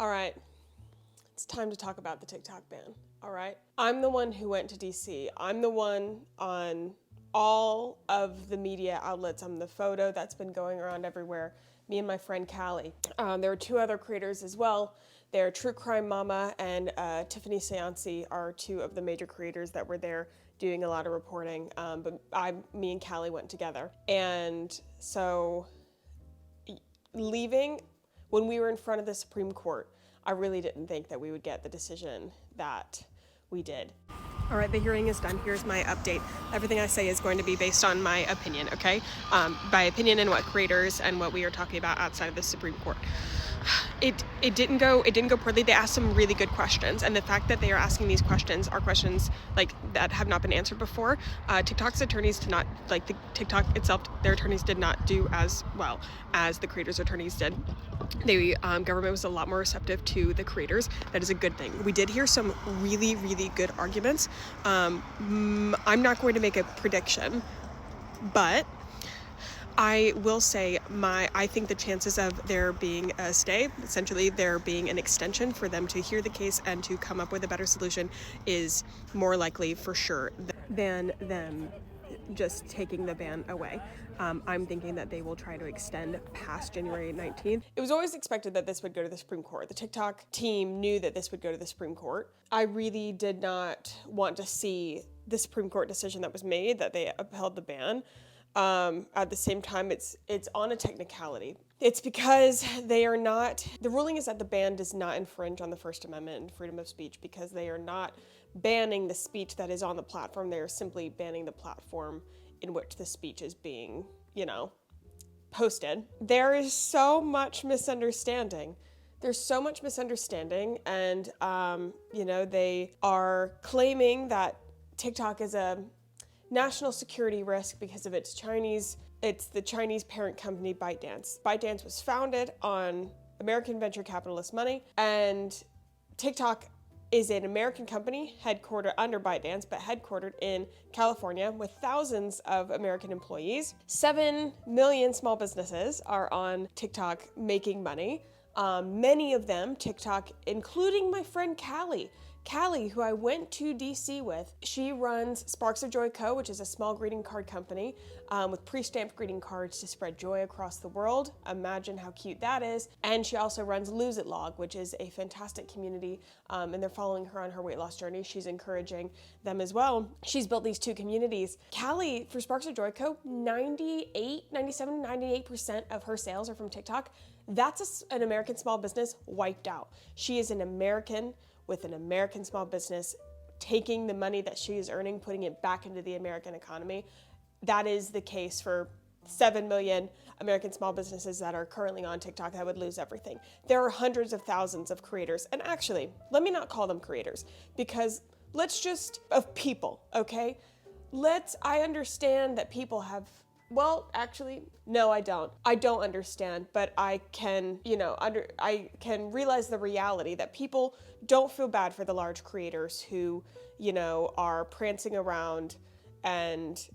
All right, it's time to talk about the TikTok ban. All right, I'm the one who went to DC. I'm the one on all of the media outlets. I'm the photo that's been going around everywhere. Me and my friend Callie. There were two other creators as well. They're True Crime Mama and Tiffany Seancy are two of the major creators that were there doing a lot of reporting. But me and Callie went together. And so leaving, when we were in front of the Supreme Court, I really didn't think that we would get the decision that we did. All right, the hearing is done. Here's my update. Everything I say is going to be based on my opinion, okay? By opinion and what creators and what we are talking about outside of the Supreme Court. It didn't go poorly. They asked some really good questions, and the fact that they are asking these questions are questions like that have not been answered before. TikTok's attorneys did not, like the TikTok itself, their attorneys did not do as well as the creators' attorneys did. The government was a lot more receptive to the creators. That is a good thing. We did hear some really, really good arguments. I'm not going to make a prediction, but I will say I think the chances of there being a stay, essentially there being an extension for them to hear the case and to come up with a better solution, is more likely for sure than them just taking the ban away. I'm thinking that they will try to extend past January 19th. It was always expected that this would go to the Supreme Court. The TikTok team knew that this would go to the Supreme Court. I really did not want to see the Supreme Court decision that was made, that they upheld the ban. At the same time, it's on a technicality. It's because they are not, the ruling is that the ban does not infringe on the First Amendment and freedom of speech because they are not banning the speech that is on the platform. They are simply banning the platform in which the speech is being, posted. There is so much misunderstanding. There's so much misunderstanding, and, they are claiming that TikTok is a national security risk because of it's the Chinese parent company ByteDance. ByteDance was founded on American venture capitalist money, and TikTok is an American company headquartered under ByteDance, but headquartered in California with thousands of American employees. 7 million small businesses are on TikTok making money. Many of them, TikTok, including my friend Callie, who I went to DC with. She runs Sparks of Joy Co., which is a small greeting card company with pre-stamped greeting cards to spread joy across the world. Imagine how cute that is. And she also runs Lose It Log, which is a fantastic community, and they're following her on her weight loss journey. She's encouraging them as well. She's built these two communities. Callie, for Sparks of Joy Co., 98% of her sales are from TikTok. That's an American small business wiped out. She is an American with an American small business, taking the money that she is earning, putting it back into the American economy. That is the case for 7 million American small businesses that are currently on TikTok that would lose everything. There are hundreds of thousands of creators. And actually, let me not call them creators, because of people, okay? I understand that people have, no, I don't. I don't understand, but I can, I can realize the reality that people don't feel bad for the large creators who, are prancing around and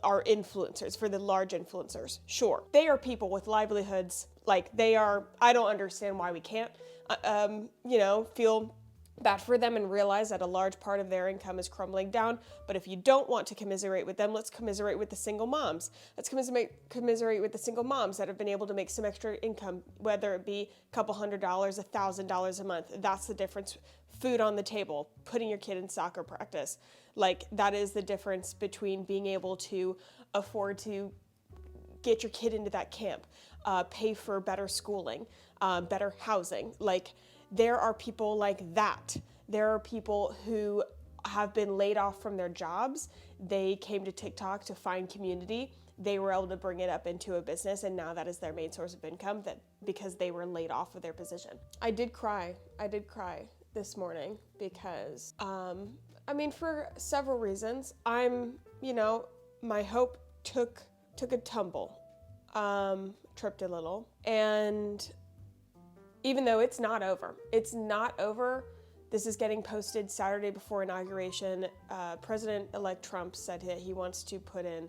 are influencers, for the large influencers. Sure, they are people with livelihoods. I don't understand why we can't, feel bad for them and realize that a large part of their income is crumbling down. But if you don't want to commiserate with them, let's commiserate with the single moms. Let's commiserate with the single moms that have been able to make some extra income, whether it be a couple $100, $1,000 a month. That's the difference. Food on the table, putting your kid in soccer practice. That is the difference between being able to afford to get your kid into that camp, pay for better schooling, better housing. There are people like that. There are people who have been laid off from their jobs. They came to TikTok to find community. They were able to bring it up into a business, and now that is their main source of income, because they were laid off of their position. I did cry this morning because, for several reasons. My hope took a tumble, tripped a little, and even though it's not over. This is getting posted Saturday before inauguration. President-elect Trump said that he wants to put in,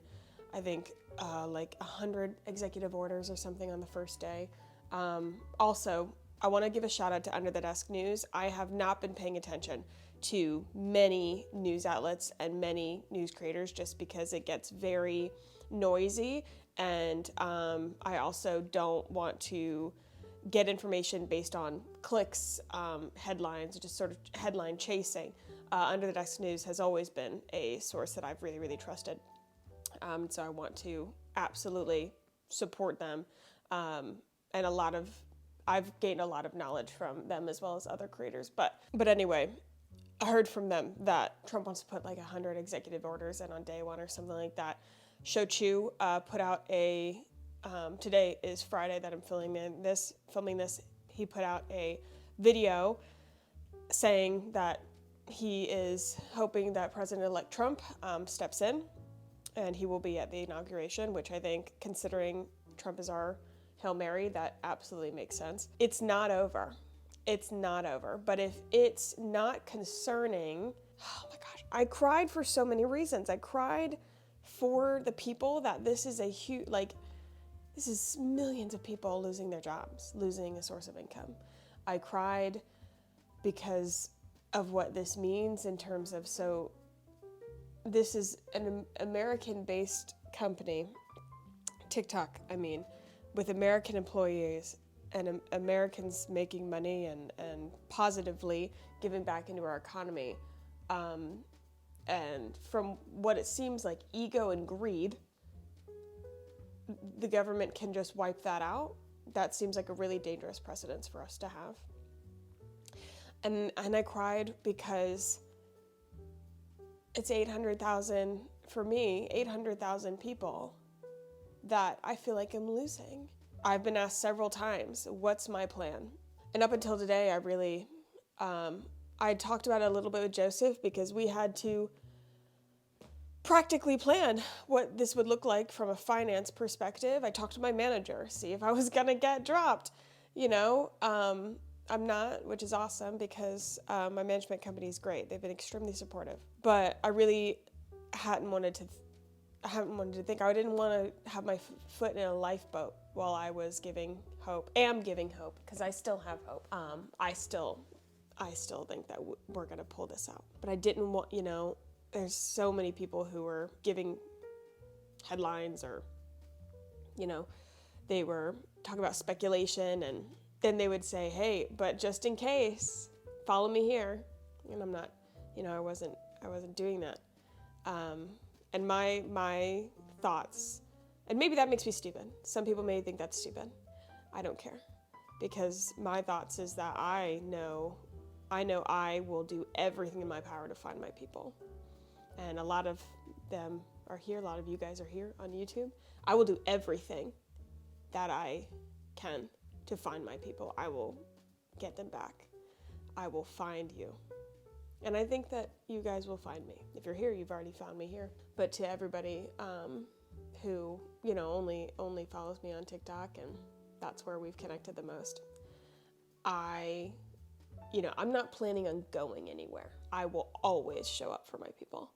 100 executive orders or something on the first day. Also, I want to give a shout out to Under the Desk News. I have not been paying attention to many news outlets and many news creators just because it gets very noisy, and I also don't want to get information based on clicks, headlines, just sort of headline chasing. Under the Desk News has always been a source that I've really, really trusted. So I want to absolutely support them. And I've gained a lot of knowledge from them as well as other creators. But anyway, I heard from them that Trump wants to put like 100 executive orders in on day one or something like that. Shou Chew put out today is Friday that I'm filming this. He put out a video saying that he is hoping that President-elect Trump steps in and he will be at the inauguration, which I think, considering Trump is our Hail Mary, that absolutely makes sense. It's not over. It's not over. But if it's not concerning, oh my gosh, I cried for so many reasons. I cried for the people that this is a huge, this is millions of people losing their jobs, losing a source of income. I cried because of what this means in terms of, so this is an American-based company, TikTok, with American employees and Americans making money and positively giving back into our economy. And from what it seems like ego and greed, the government can just wipe that out. That seems like a really dangerous precedence for us to have. And I cried because it's 800,000, for me, 800,000 people that I feel like I'm losing. I've been asked several times, what's my plan? And up until today, I really, I talked about it a little bit with Joseph because we had to practically plan what this would look like from a finance perspective. I talked to my manager, see if I was gonna get dropped. I'm not, which is awesome because my management company is great. They've been extremely supportive. But I really hadn't wanted to think. I didn't want to have my foot in a lifeboat while I was giving hope. Because I still have hope. I still think that we're gonna pull this out. But I didn't want, there's so many people who were giving headlines or, they were talking about speculation, and then they would say, hey, but just in case, follow me here. And I'm not, I wasn't doing that. And my thoughts, and maybe that makes me stupid. Some people may think that's stupid. I don't care, because my thoughts is that I know I will do everything in my power to find my people. And a lot of them are here. A lot of you guys are here on YouTube. I will do everything that I can to find my people. I will get them back. I will find you. And I think that you guys will find me. If you're here, you've already found me here. But to everybody who, only follows me on TikTok, and that's where we've connected the most, I'm not planning on going anywhere. I will always show up for my people.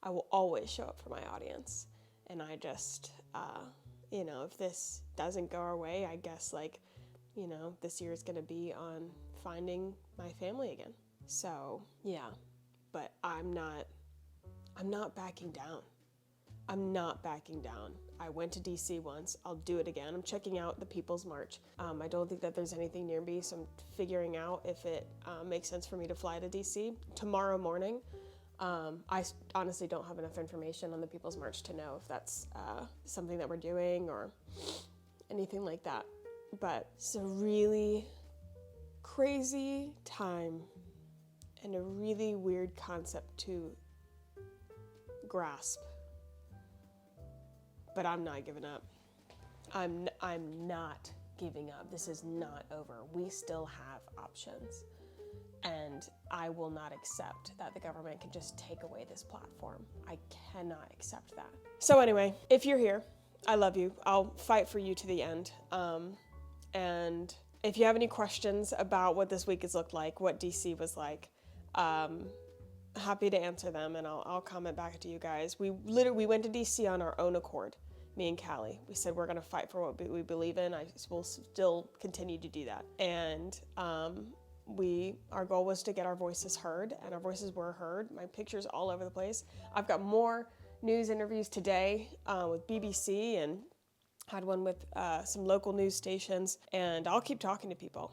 I will always show up for my audience. And I just, if this doesn't go our way, I guess this year is going to be on finding my family again. So, yeah, but I'm not backing down. I'm not backing down. I went to DC once. I'll do it again. I'm checking out the People's March. I don't think that there's anything near me, so I'm figuring out if it makes sense for me to fly to DC tomorrow morning. I honestly don't have enough information on the People's March to know if that's something that we're doing or anything like that. But it's a really crazy time and a really weird concept to grasp. But I'm not giving up. I'm not giving up. This is not over. We still have options. And I will not accept that the government can just take away this platform. I cannot accept that. So anyway, if you're here, I love you. I'll fight for you to the end. And if you have any questions about what this week has looked like, what DC was like, happy to answer them, and I'll comment back to you guys. We went to DC on our own accord. me and Callie. We said we're going to fight for what we believe in. I will still continue to do that. And our goal was to get our voices heard, and our voices were heard. My picture's all over the place. I've got more news interviews today with BBC, and had one with some local news stations, and I'll keep talking to people.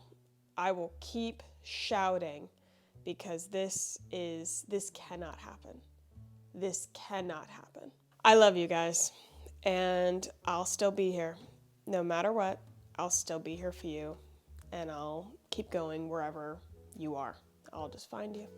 I will keep shouting, because this cannot happen. This cannot happen. I love you guys, and I'll still be here. No matter what, I'll still be here for you, and I'll keep going wherever you are. I'll just find you.